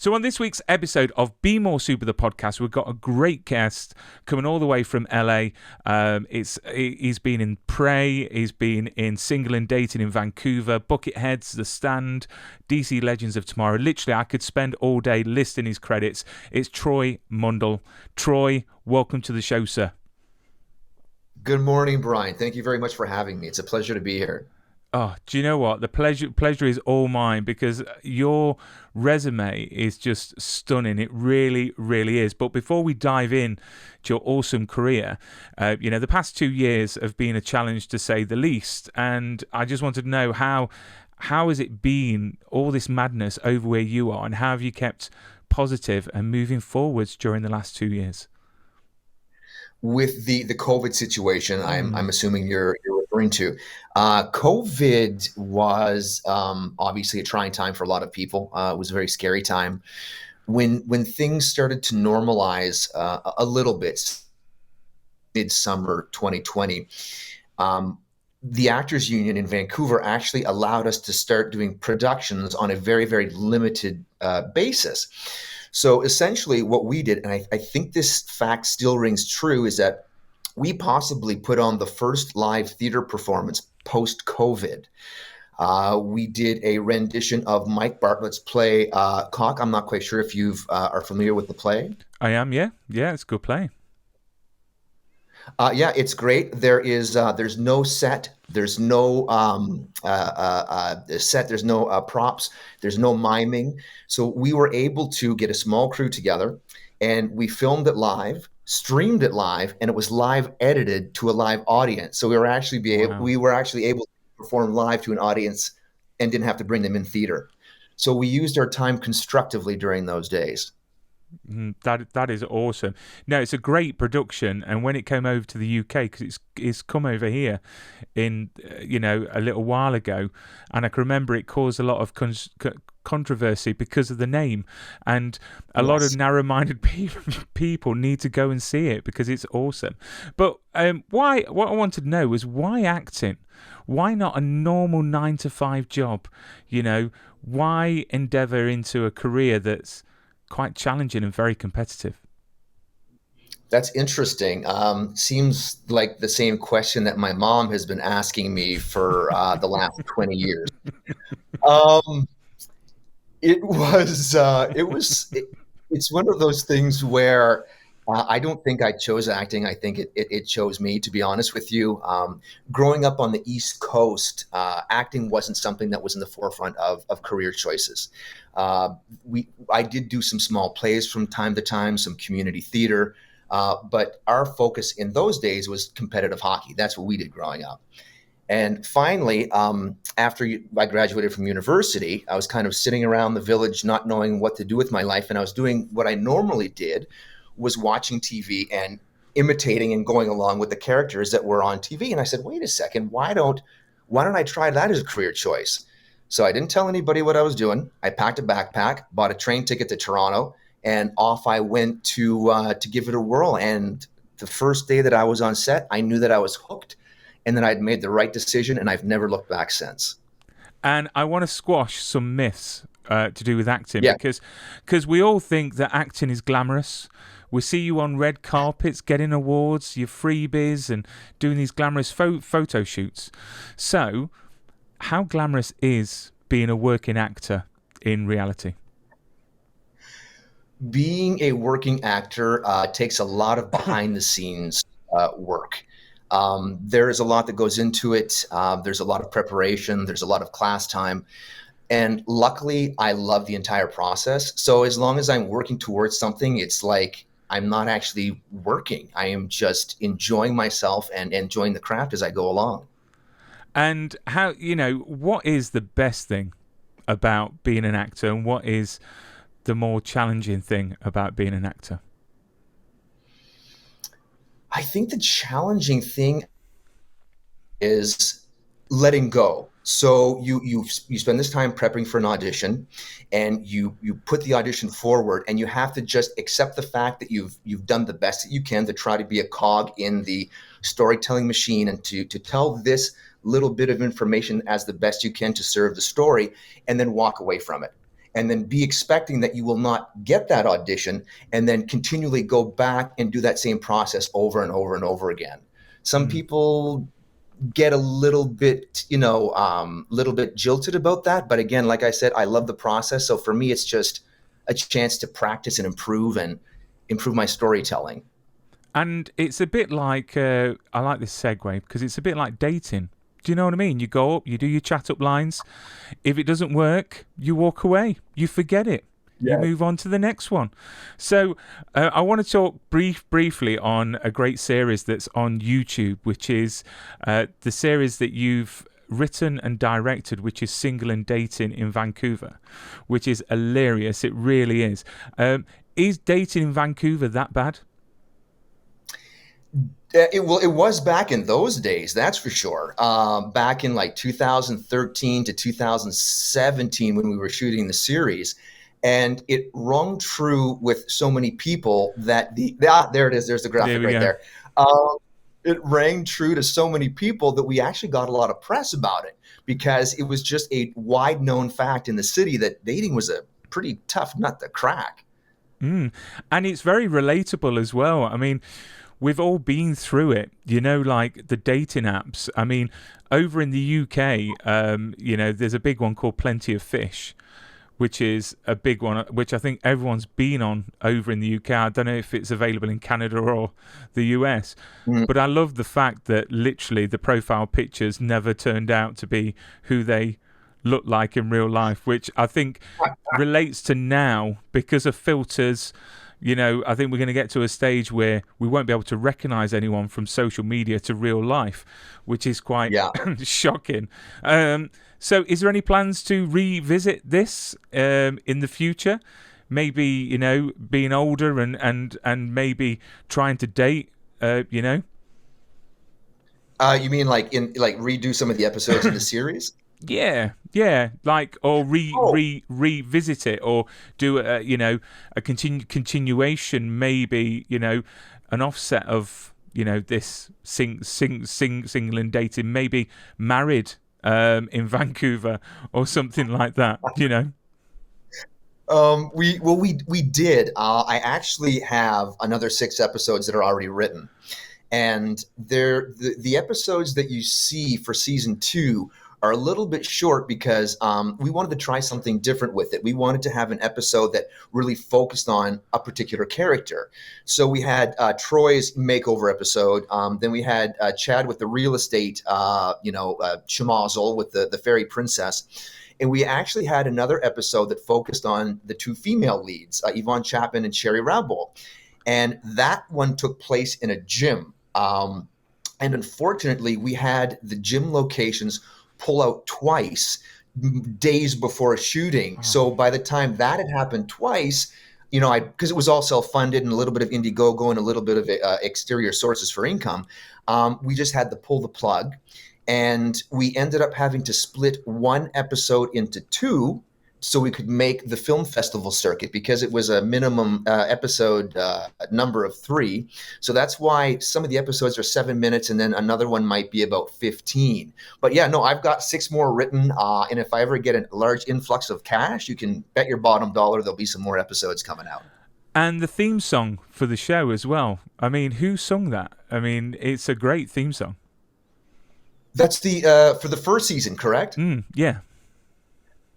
So on this week's episode of Be More Super, the podcast, we've got a great guest coming all the way from LA. He's been in Prey, he's been in Single and Dating in Vancouver, Bucketheads, The Stand, DC Legends of Tomorrow. Literally, I could spend all day listing his credits. It's Troy Mundle. Troy, welcome to the show, sir. Good morning, Brian. Thank you very much for having me. It's a pleasure to be here. Oh, do you know what? The pleasure is all mine because your resume is just stunning. It really, really is. But before we dive in to your awesome career, the past 2 years have been a challenge to say the least. And I just wanted to know how has it been, all this madness over where you are, and how have you kept positive and moving forwards during the last 2 years? With the COVID situation, I'm assuming you're referring to. COVID was obviously a trying time for a lot of people. It was a very scary time. When things started to normalize a little bit, midsummer 2020, the Actors Union in Vancouver actually allowed us to start doing productions on a very, very limited basis. So essentially what we did, and I think this fact still rings true, is that we possibly put on the first live theater performance post-COVID. We did a rendition of Mike Bartlett's play, Cock. I'm not quite sure if you are familiar with the play. I am, yeah. Yeah, it's a good play. Yeah, it's great. There's no set, there's no set, there's no props, there's no miming. So we were able to get a small crew together, and we filmed it live, streamed it live, and it was live edited to a live audience. So we were actually able to perform live to an audience and didn't have to bring them in theater. So we used our time constructively during those days. That is awesome. No, it's a great production, and when it came over to the UK, because it's come over here in a little while ago, and I can remember it caused a lot of controversy because of the name, and a lot of narrow-minded people need to go and see it because it's awesome. But what I wanted to know was, why acting? Why not a normal 9-to-5 job? Why endeavour into a career that's quite challenging and very competitive? That's interesting. Seems like the same question that my mom has been asking me for the last 20 years. It's one of those things where I don't think I chose acting. I think it chose me, to be honest with you. Growing up on the East Coast, acting wasn't something that was in the forefront of career choices. I did do some small plays from time to time, some community theater, but our focus in those days was competitive hockey. That's what we did growing up. And finally, after I graduated from university, I was kind of sitting around the village not knowing what to do with my life, and I was doing what I normally did, was watching TV and imitating and going along with the characters that were on TV. And I said, wait a second, why don't I try that as a career choice? So I didn't tell anybody what I was doing. I packed a backpack, bought a train ticket to Toronto, and off I went to give it a whirl. And the first day that I was on set, I knew that I was hooked and that I'd made the right decision, and I've never looked back since. And I want to squash some myths to do with acting, Yeah. because we all think that acting is glamorous. We see you on red carpets, getting awards, your freebies, and doing these glamorous photo shoots. So, how glamorous is being a working actor in reality? Being a working actor takes a lot of behind-the-scenes work. There is a lot that goes into it. There's a lot of preparation. There's a lot of class time. And luckily, I love the entire process. So as long as I'm working towards something, it's like I'm not actually working. I am just enjoying myself and enjoying the craft as I go along. And what is the best thing about being an actor, and what is the more challenging thing about being an actor? I think the challenging thing is letting go. So you spend this time prepping for an audition, and you put the audition forward, and you have to just accept the fact that you've done the best that you can to try to be a cog in the storytelling machine, and to tell this little bit of information as the best you can to serve the story, and then walk away from it. and then be expecting that you will not get that audition, and then continually go back and do that same process over and over and over again. Some people get a little bit, little bit jilted about that. But again, like I said, I love the process. So for me, it's just a chance to practice and improve my storytelling. And it's a bit like, I like this segue because it's a bit like dating. Do you know what I mean? You go up, you do your chat up lines. If it doesn't work, you walk away. You forget it. You move on to the next one. So I want to talk briefly on a great series that's on YouTube, which is the series that you've written and directed, which is Single and Dating in Vancouver, which is hilarious. It really is. Is dating in Vancouver that bad? It was back in those days, that's for sure. Back in like 2013 to 2017 when we were shooting the series. And it rung true with so many people that there it is. There's the graphic right there. It rang true to so many people that we actually got a lot of press about it, because it was just a wide known fact in the city that dating was a pretty tough nut to crack. And it's very relatable as well. I mean, we've all been through it, like the dating apps. I mean, over in the UK, there's a big one called Plenty of Fish, which is a big one, which I think everyone's been on over in the UK. I don't know if it's available in Canada or the US, but I love the fact that literally the profile pictures never turned out to be who they look like in real life, which I think relates to now because of filters. I think we're going to get to a stage where we won't be able to recognize anyone from social media to real life, which is quite shocking. So is there any plans to revisit this in the future? Maybe, being older and maybe trying to date, You mean like redo some of the episodes in the series? Yeah, like, or revisit it, or do a continuation, maybe, an offset of this single and dating, maybe married in Vancouver or something like that. We did. I actually have another 6 episodes that are already written, and the episodes that you see for season 2 are a little bit short because we wanted to try something different with it. We wanted to have an episode that really focused on a particular character. So we had Troy's makeover episode. Then we had Chad with the real estate, schmozzle with the fairy princess. And we actually had another episode that focused on the 2 female leads, Yvonne Chapman and Sherry Rabel. And that one took place in a gym. And unfortunately, we had the gym locations pull out twice days before shooting. Oh. So by the time that had happened twice, because it was all self-funded and a little bit of Indiegogo and a little bit of exterior sources for income, we just had to pull the plug. And we ended up having to split one episode into 2 so we could make the film festival circuit, because it was a minimum episode number of 3. So that's why some of the episodes are 7 minutes, and then another one might be about 15. But yeah, no, I've got 6 more written. And if I ever get a large influx of cash, you can bet your bottom dollar there'll be some more episodes coming out. And the theme song for the show as well. I mean, who sung that? I mean, it's a great theme song. That's the for the first season, correct? Yeah.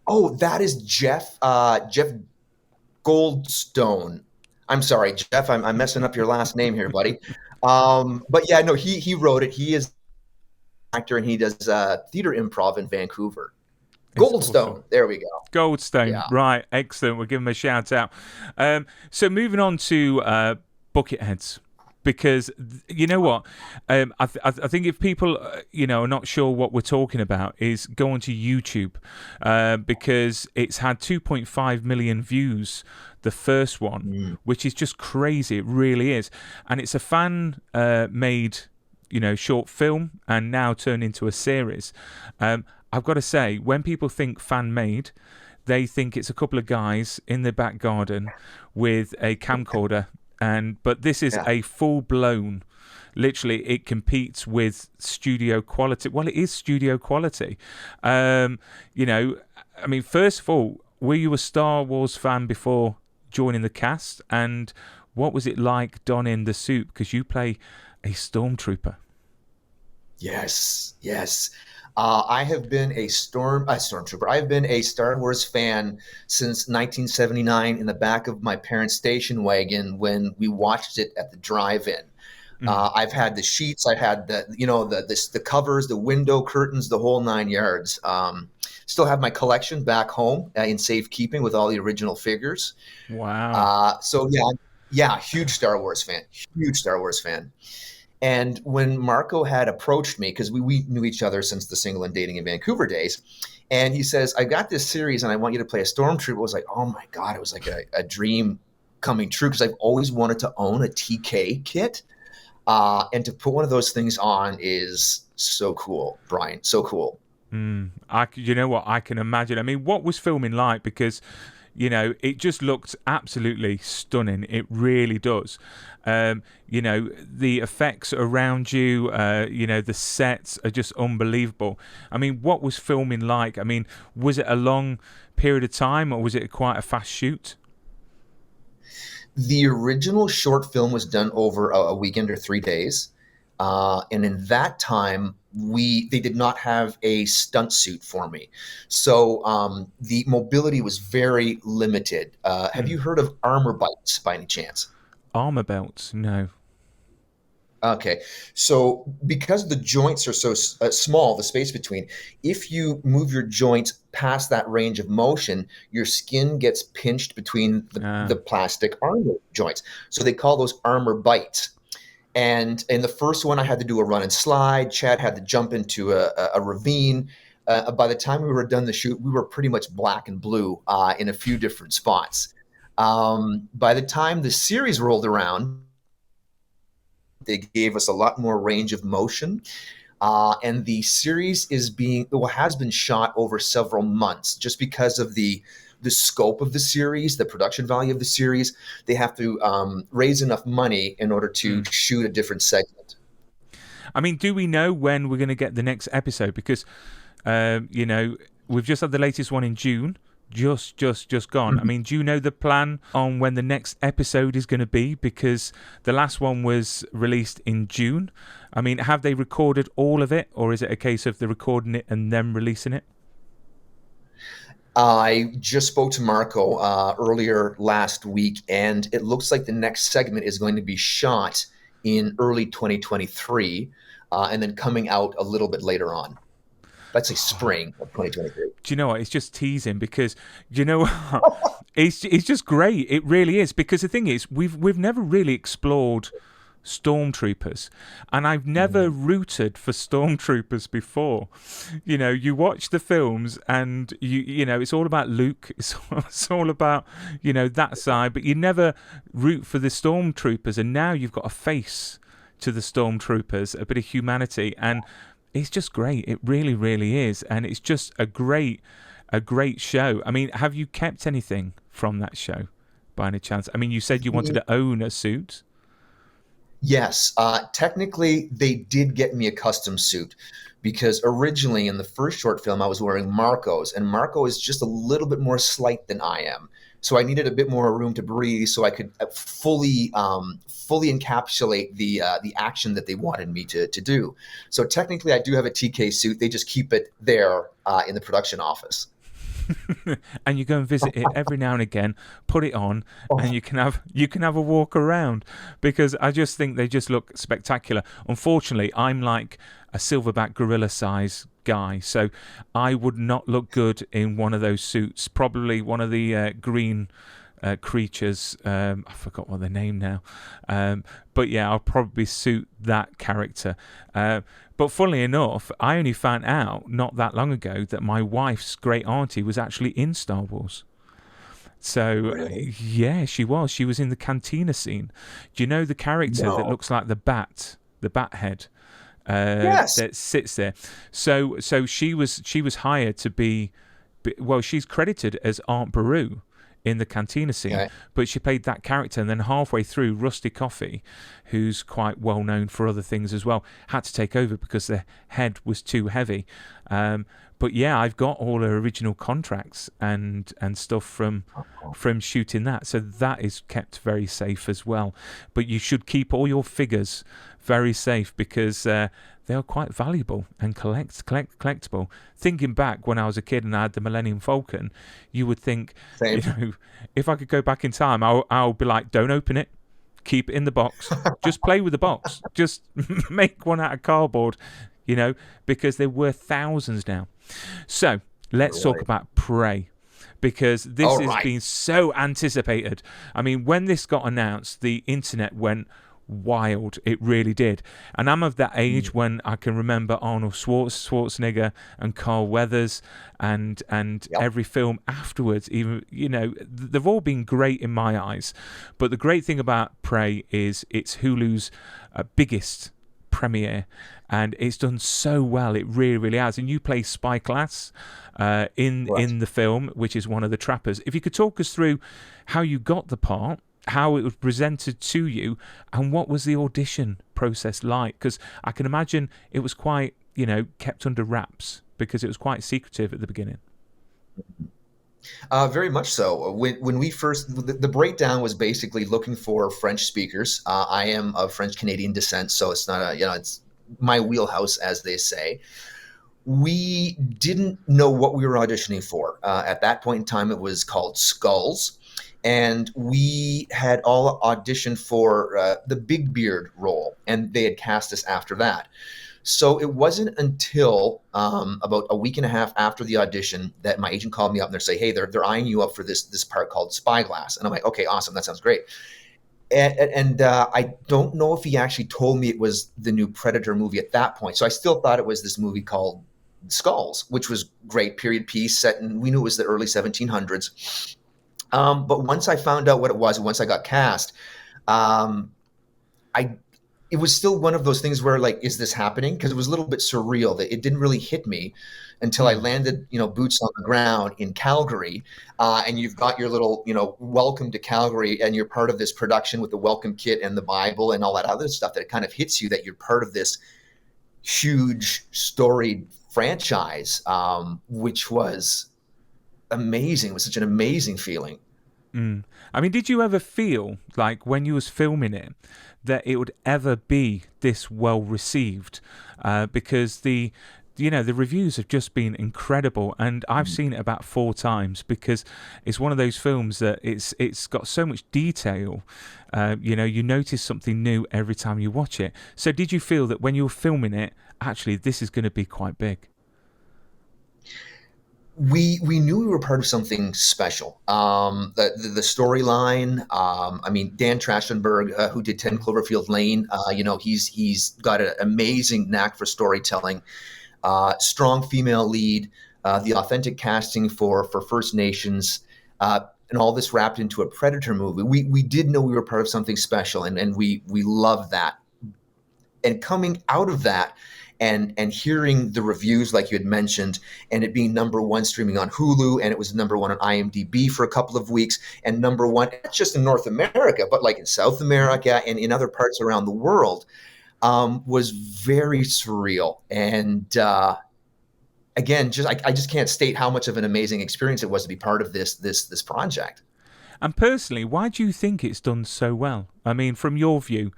Oh, that is Jeff Goldstone. I'm sorry, Jeff. I'm messing up your last name here, buddy. But yeah, no, he wrote it. He is an actor, and he does theater improv in Vancouver. Goldstone. Awesome. There we go. Goldstone. Right. Excellent. We'll give him a shout out. So moving on to Bucketheads. Because you know what, I think if people are not sure what we're talking about, is go onto YouTube, because it's had 2.5 million views, the first one, which is just crazy. It really is, and it's a fan made short film, and now turned into a series. I've got to say, when people think fan made, they think it's a couple of guys in their back garden with a camcorder. But this is a full-blown, literally, it competes with studio quality. Well, it is studio quality. I mean, first of all, were you a Star Wars fan before joining the cast? And what was it like donning the suit? Because you play a stormtrooper. Yes, yes. I have been a stormtrooper. I've been a Star Wars fan since 1979 in the back of my parents' station wagon when we watched it at the drive-in. I've had the sheets, I had the covers, the window curtains, the whole nine yards. Still have my collection back home in safekeeping with all the original figures. Wow. So yeah, huge Star Wars fan, huge Star Wars fan. And when Marco had approached me, because we knew each other since the single and dating in Vancouver days, and he says, I got this series and I want you to play a stormtrooper. I was like, oh my God, it was like a dream coming true because I've always wanted to own a TK kit. And to put one of those things on is so cool, Brian, so cool. You know what? I can imagine. I mean, what was filming like? Because, it just looked absolutely stunning. It really does. The effects around you, the sets are just unbelievable. I mean, what was filming like? I mean, was it a long period of time or was it quite a fast shoot? The original short film was done over a weekend or 3 days. And in that time, they did not have a stunt suit for me. So the mobility was very limited. Have you heard of armor bites by any chance? Armor belts? No. Okay. So because the joints are so small, the space between, if you move your joints past that range of motion, your skin gets pinched between the plastic armor joints. So they call those armor bites. And in the first one, I had to do a run and slide. Chad had to jump into a ravine. By the time we were done the shoot, we were pretty much black and blue in a few different spots. By the time the series rolled around, they gave us a lot more range of motion. And the series has been shot over several months just because of the scope of the series, the production value of the series. They have to raise enough money in order to shoot a different segment. I mean, do we know when we're going to get the next episode? Because, we've just had the latest one in June. Just gone. I mean, do you know the plan on when the next episode is going to be? Because the last one was released in June. I mean, have they recorded all of it, or is it a case of they're recording it and then releasing it? I just spoke to Marco earlier last week, and it looks like the next segment is going to be shot in early 2023 and then coming out a little bit later on. Let's say spring of 2023. Do you know what? It's just teasing because, it's just great. It really is. Because the thing is, we've never really explored stormtroopers, and I've never rooted for stormtroopers before. You watch the films and it's all about Luke, it's all about that side, but you never root for the stormtroopers, and now you've got a face to the stormtroopers, a bit of humanity, and it's just great. It really, really is, and it's just a great show. I mean, have you kept anything from that show by any chance? I mean, you said you wanted to own a suit. Yes, technically they did get me a custom suit because originally in the first short film I was wearing Marco's, and Marco is just a little bit more slight than I am. So I needed a bit more room to breathe so I could fully encapsulate the action that they wanted me to do. So technically I do have a TK suit. They just keep it there in the production office. And you go and visit it every now and again, put it on, and you can have a walk around, because I just think they just look spectacular. Unfortunately, I'm like a silverback gorilla size guy, so I would not look good in one of those suits. Probably one of the green creatures. I forgot what they're named now. But yeah, I'll probably suit that character. But funnily enough, I only found out not that long ago that my wife's great auntie was actually in Star Wars. So, Really? Yeah, she was. She was in the cantina scene. Do you know the character that looks like the bat head? Yes. That sits there. So she was hired to be. Well, she's credited as Aunt Beru in the cantina scene, Okay. but she played that character, and then halfway through, Rusty Coffey, who's quite well known for other things as well, had to take over because the head was too heavy. But yeah, I've got all her original contracts and stuff from shooting that, so that is kept very safe as well. But you should keep all your figures very safe because they are quite valuable and collectible. Thinking back when I was a kid and I had the Millennium Falcon, you would think, Same. if I could go back in time, I'll be like, don't open it, keep it in the box, just play with the box, just make one out of cardboard, because they're worth thousands now. So let's talk about Prey, because this has been so anticipated. I mean, when this got announced, the internet went wild. It really did. And I'm of that age when I can remember Arnold Schwarzenegger and Carl Weathers and every film afterwards. Even they've all been great in my eyes. But the great thing about Prey is it's Hulu's biggest premiere, and it's done so well. It really, really has. And you play Spy Class in the film, which is one of the trappers. If you could talk us through how you got the part, how it was presented to you, and what was the audition process like? Because I can imagine it was quite, kept under wraps because it was quite secretive at the beginning. Very much so. When we first, the breakdown was basically looking for French speakers. I am of French Canadian descent, so it's not it's my wheelhouse, as they say. We didn't know what we were auditioning for. At that point in time, it was called Skulls. And we had all auditioned for the Big Beard role, and they had cast us after that. So it wasn't until about a week and a half after the audition that my agent called me up and they're saying, hey, they're eyeing you up for this part called Spyglass. And I'm like, okay, awesome. That sounds great. And I don't know if he actually told me it was the new Predator movie at that point. So I still thought it was this movie called Skulls, which was great, period piece set in, we knew it was the early 1700s. But once I found out what it was, and once I got cast, it was still one of those things where, like, is this happening? Because it was a little bit surreal. That it didn't really hit me until I landed, boots on the ground in Calgary, and you've got your little, welcome to Calgary, and you're part of this production with the welcome kit and the Bible and all that other stuff. That it kind of hits you that you're part of this huge storied franchise, which was amazing. It was such an amazing feeling. I mean, did you ever feel like when you was filming it that it would ever be this well received? Because the reviews have just been incredible, and I've seen it about 4 times because it's one of those films that it's got so much detail. You notice something new every time you watch it. So did you feel that when you were filming it, actually this is going to be quite big? We knew we were part of something special. The storyline. I mean, Dan Trachtenberg, who did 10 Cloverfield Lane. He's got an amazing knack for storytelling. Strong female lead. The authentic casting for First Nations, and all this wrapped into a Predator movie. We did know we were part of something special, and we loved that. And coming out of that, and hearing the reviews like you had mentioned, and it being #1 streaming on Hulu, and it was #1 on IMDb for a couple of weeks, and #1 not just in North America, but like in South America and in other parts around the world, was very surreal. And again, I just can't state how much of an amazing experience it was to be part of this project. And personally, why do you think it's done so well? I mean, from your view.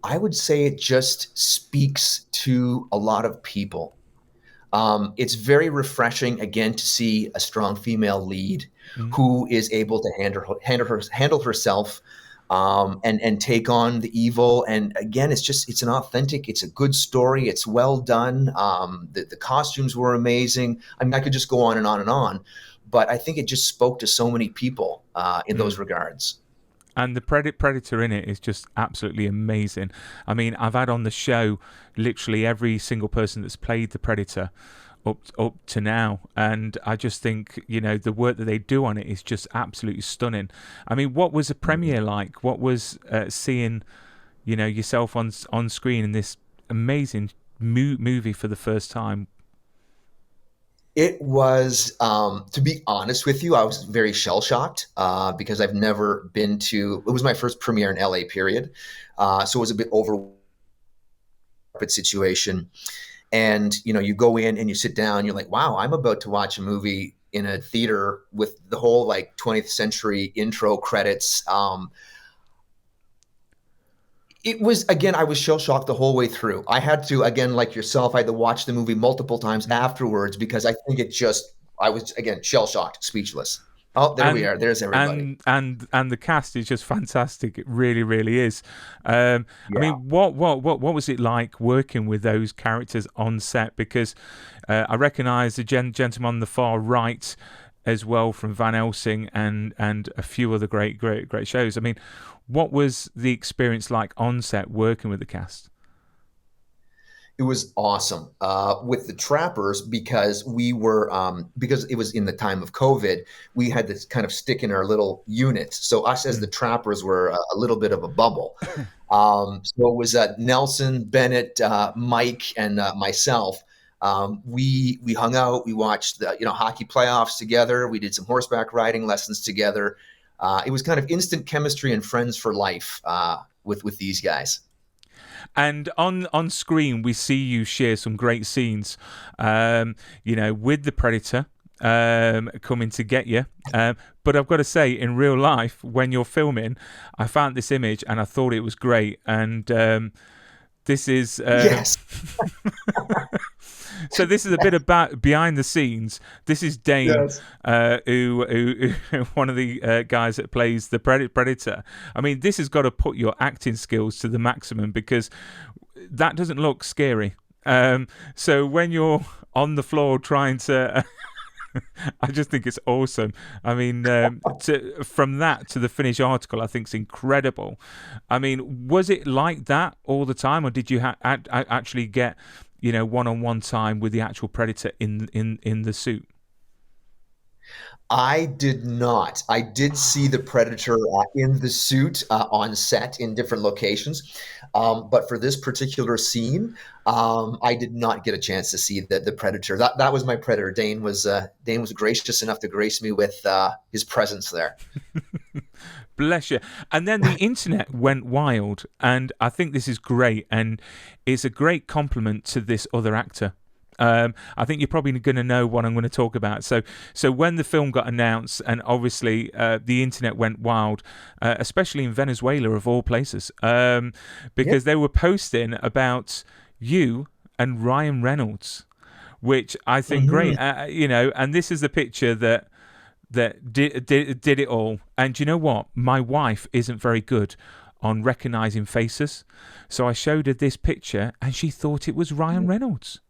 I would say it just speaks to a lot of people. It's very refreshing, again, to see a strong female lead who is able to handle herself and take on the evil. And again, it's an authentic, it's a good story. It's well done. The costumes were amazing. I mean, I could just go on and on and on, but I think it just spoke to so many people in those regards. And the Predator in it is just absolutely amazing. I mean, I've had on the show literally every single person that's played the Predator up to now, and I just think the work that they do on it is just absolutely stunning. I mean, what was the premiere like? What was seeing yourself on screen in this amazing movie for the first time? It was, to be honest with you, I was very shell shocked because I've never been to. It was my first premiere in LA. Period. So it was a bit over situation. And you go in and you sit down. You're like, wow, I'm about to watch a movie in a theater with the whole like 20th century intro credits. It was, again, I was shell shocked the whole way through. I had to, again, like yourself, I had to watch the movie multiple times afterwards because I think I was, again, shell shocked, speechless. Oh, there we and are. There's everybody. and the cast is just fantastic. It really, really is. I Yeah. mean, what was it like working with those characters on set? Because I recognise the gentleman on the far right as well from Van Helsing and a few other great shows. I mean, what was the experience like on set working with the cast? It was awesome with the trappers because because it was in the time of COVID. We had to kind of stick in our little units. So us as the Mm. trappers were a little bit of a bubble. So it was Nelson, Bennett, Mike, and myself. We hung out. We watched the hockey playoffs together. We did some horseback riding lessons together. It was kind of instant chemistry and friends for life with these guys. And on screen, we see you share some great scenes, with the Predator coming to get you. But I've got to say, in real life, when you're filming, I found this image and I thought it was great. And this is Yes. so this is a bit about behind the scenes. This is Dane, Yes. who one of the guys that plays the Predator. I mean, this has got to put your acting skills to the maximum because that doesn't look scary. So when you're on the floor trying to I just think it's awesome. I mean, from that to the finished article, I think it's incredible. I mean, was it like that all the time, or did you actually get, one-on-one time with the actual Predator in the suit? I did not. I did see the Predator in the suit on set in different locations, but for this particular scene, I did not get a chance to see the Predator. That was my Predator. Dane was gracious enough to grace me with his presence there. Bless you. And then the internet went wild, and I think this is great, and it's a great compliment to this other actor. I think you're probably going to know what I'm going to talk about. So when the film got announced, and obviously the internet went wild, especially in Venezuela of all places, Yep. because they were posting about you and Ryan Reynolds, which I think Mhm. great. And this is the picture that did it all. And you know what? My wife isn't very good on recognizing faces, so I showed her this picture, and she thought it was Ryan Reynolds.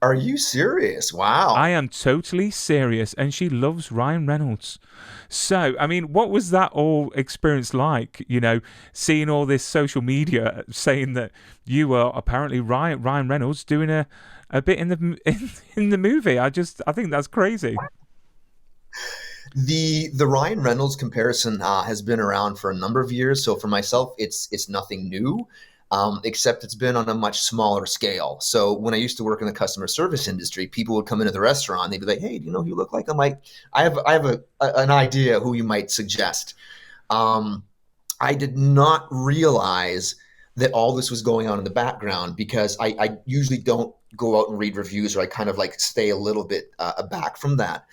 Are you serious? I Wow. am totally serious, and she loves Ryan Reynolds. So, I mean, what was that all experience like? Seeing all this social media saying that you were apparently Ryan Reynolds doing a bit in the in the movie. I think that's crazy. The Ryan Reynolds comparison has been around for a number of years. So for myself, it's nothing new, except it's been on a much smaller scale. So when I used to work in the customer service industry, people would come into the restaurant. They'd be like, "Hey, do you know who you look like?" I'm like, I have an idea who you might suggest." Um, I did not realize that all this was going on in the background because I usually don't go out and read reviews, or I kind of like stay a little bit back from that.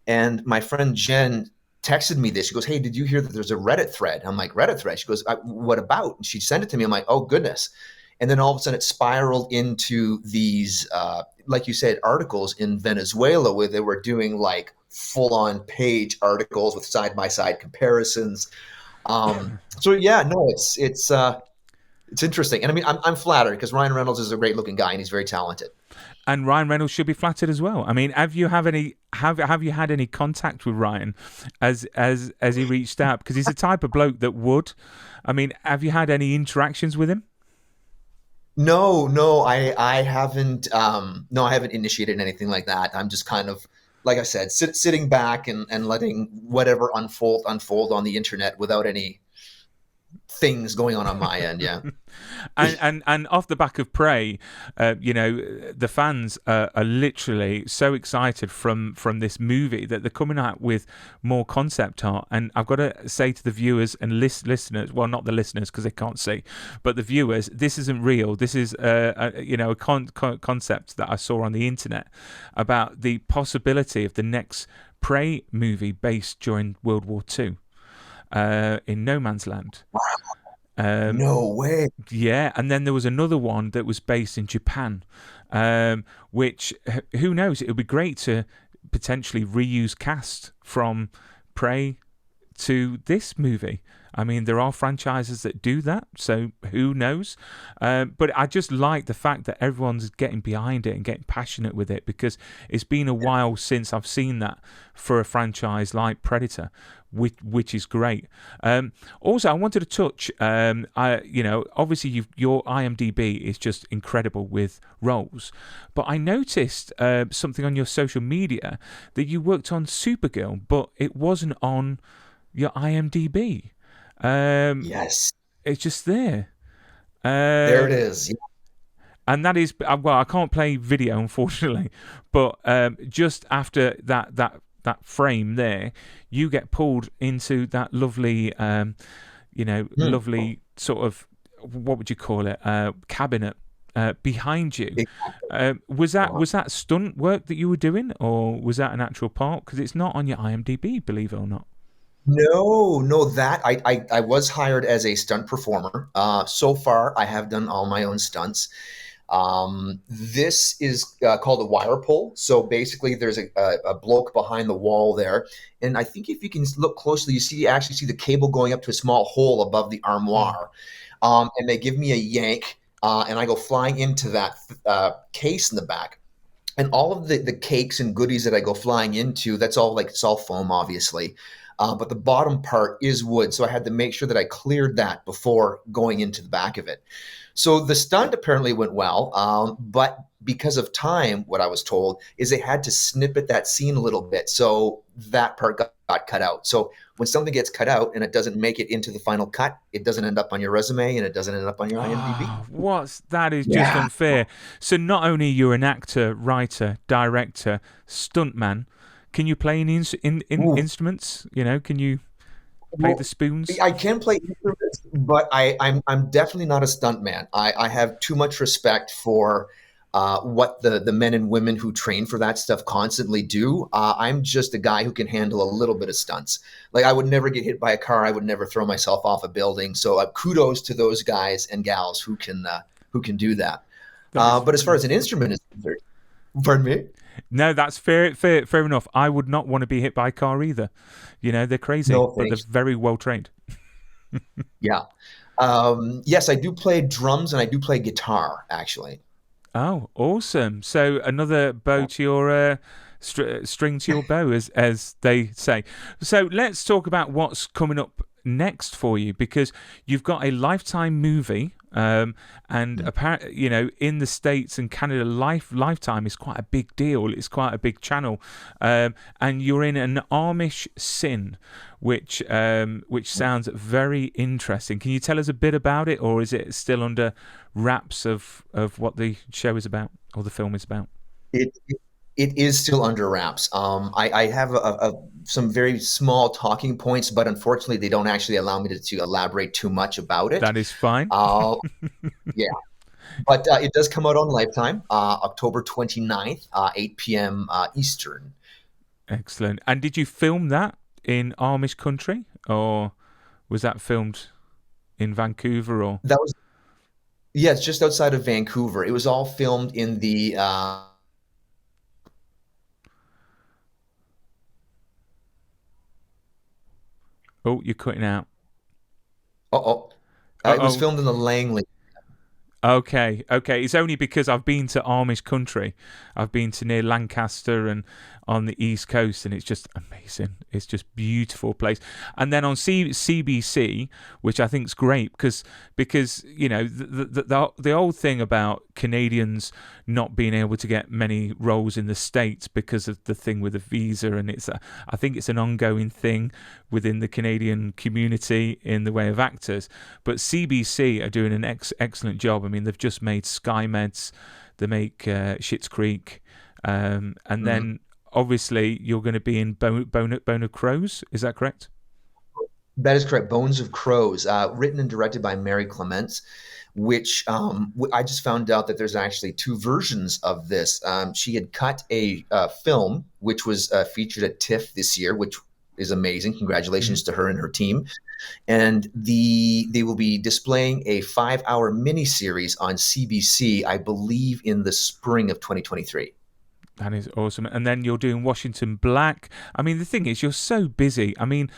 And my friend Jen texted me this. She goes, "Hey, did you hear that there's a Reddit thread?" I'm like, "Reddit thread?" She goes, "What about?" And she sent it to me. I'm like, "Oh, goodness." And then all of a sudden it spiraled into these, like you said, articles in Venezuela where they were doing like full on page articles with side by side comparisons. So yeah, no, it's interesting. And I mean, I'm flattered because Ryan Reynolds is a great looking guy and he's very talented. And Ryan Reynolds should be flattered as well. I mean, have you had any contact with Ryan as he reached out? Because he's the type of bloke that would. I mean, have you had any interactions with him? No, no, I haven't. No, I haven't initiated anything like that. I'm just kind of, like I said, sitting back and letting whatever unfold on the internet without any things going on my end. Yeah. And off the back of Prey, the fans are literally so excited from this movie that they're coming out with more concept art. And I've got to say to the viewers and listeners, well, not the listeners because they can't see, but the viewers, this isn't real. This is a concept that I saw on the internet about the possibility of the next Prey movie based during World War II in No Man's Land. No way. Yeah, and then there was another one that was based in Japan, which, who knows, it would be great to potentially reuse cast from Prey to this movie. I mean, there are franchises that do that, so who knows? But I just like the fact that everyone's getting behind it and getting passionate with it, because it's been a while since I've seen that for a franchise like Predator, which is great. Also, I wanted to touch, obviously your IMDb is just incredible with roles, but I noticed something on your social media that you worked on Supergirl, but it wasn't on your IMDb. Yes. It's just there. There it is. Yeah. And that is, well, I can't play video, unfortunately, but just after that frame there, you get pulled into that lovely, lovely sort of, what would you call it, cabinet behind you. Was that stunt work that you were doing, or was that an actual part? Because it's not on your IMDb, believe it or not. No, that I was hired as a stunt performer. So far, I have done all my own stunts. This is called a wire pull. So basically, there's a bloke behind the wall there, and I think if you can look closely, you actually see the cable going up to a small hole above the armoire, and they give me a yank, and I go flying into that case in the back. And all of the cakes and goodies that I go flying into, that's all it's all foam, obviously. But the bottom part is wood. So I had to make sure that I cleared that before going into the back of it. So the stunt apparently went well. But because of time, what I was told is they had to snippet that scene a little bit. So that part got cut out. So when something gets cut out and it doesn't make it into the final cut, it doesn't end up on your resume and it doesn't end up on your IMDb. That is just Yeah. unfair. So not only you're an actor, writer, director, stuntman, can you play any instruments? Can you play the spoons? I can play instruments, but I'm definitely not a stuntman. I have too much respect for what the men and women who train for that stuff constantly do. I'm just a guy who can handle a little bit of stunts. Like, I would never get hit by a car. I would never throw myself off a building. So kudos to those guys and gals who can do that. But as far as an instrument is concerned, pardon me? No, that's fair enough. I would not want to be hit by a car either. They're crazy, No, but they're very well trained. Yeah. Yes, I do play drums and I do play guitar, actually. Oh, awesome! So another bow to your string to your bow, as they say. So let's talk about what's coming up next for you, because you've got a Lifetime movie, and apparently, in the States and Canada, Lifetime is quite a big deal. It's quite a big channel, and you're in an Amish sin, which sounds very interesting. Can you tell us a bit about it, or is it still under wraps of what the show is about or the film is about? It is still under wraps. I have some very small talking points, but unfortunately, they don't actually allow me to elaborate too much about it. That is fine. Yeah, but it does come out on Lifetime, October 29th, 8 p.m. Eastern. Excellent. And did you film that in Amish country, or was that filmed in Vancouver? Or That was, yeah, it's just outside of Vancouver. It was all filmed in the. Oh, you're cutting out. It was filmed in the Langley. Okay, okay. It's only because I've been to Amish country. I've been to near Lancaster and on the East Coast, and it's just amazing. It's just beautiful place. And then on CBC, which I think is great because you know the old thing about Canadians not being able to get many roles in the States because of the thing with the visa, and I think it's an ongoing thing within the Canadian community in the way of actors. But CBC are doing an excellent job. I mean, they've just made SkyMeds, they make Schitt's Creek, and then obviously you're going to be in Bone of Crows. Is that correct? That is correct. Bones of Crows, written and directed by Mary Clements, which I just found out that there's actually two versions of this. She had cut a film, which was featured at TIFF this year, which is amazing. Congratulations to her and her team. And they will be displaying a 5-hour miniseries on CBC, I believe, in the spring of 2023. That is awesome. And then you're doing Washington Black. I mean, the thing is, you're so busy. I mean,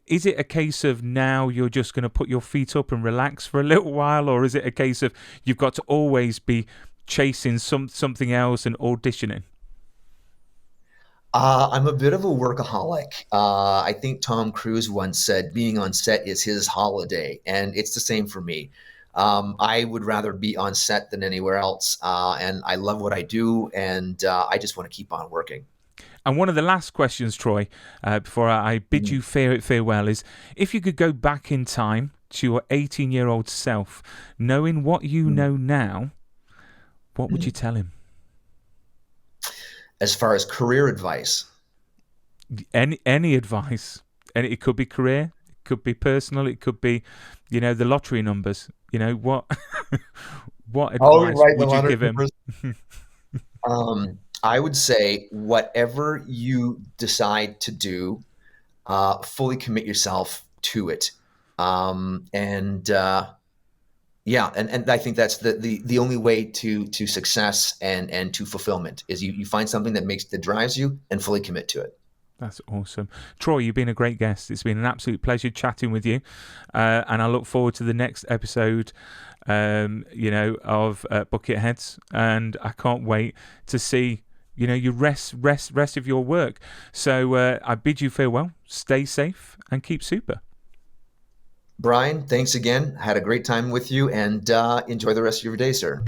is it a case of now you're just going to put your feet up and relax for a little while, or is it a case of you've got to always be chasing something else and auditioning? I'm a bit of a workaholic. I think Tom Cruise once said being on set is his holiday, and it's the same for me. I would rather be on set than anywhere else, and I love what I do, and I just want to keep on working. And one of the last questions, Troy, before I bid you farewell, is if you could go back in time to your 18-year-old self, knowing what you know now, what would you tell him? As far as career advice, Any advice, and it could be career, it could be personal, it could be, the lottery numbers. What what advice would you give him? I would say whatever you decide to do, fully commit yourself to it. And I think that's the only way to success and to fulfillment is you find something that drives you and fully commit to it. That's awesome. Troy, you've been a great guest. It's been an absolute pleasure chatting with you. And I look forward to the next episode, of Bucketheads. And I can't wait to see, your rest of your work. So I bid you farewell. Stay safe and keep super. Brian, thanks again. Had a great time with you, and enjoy the rest of your day, sir.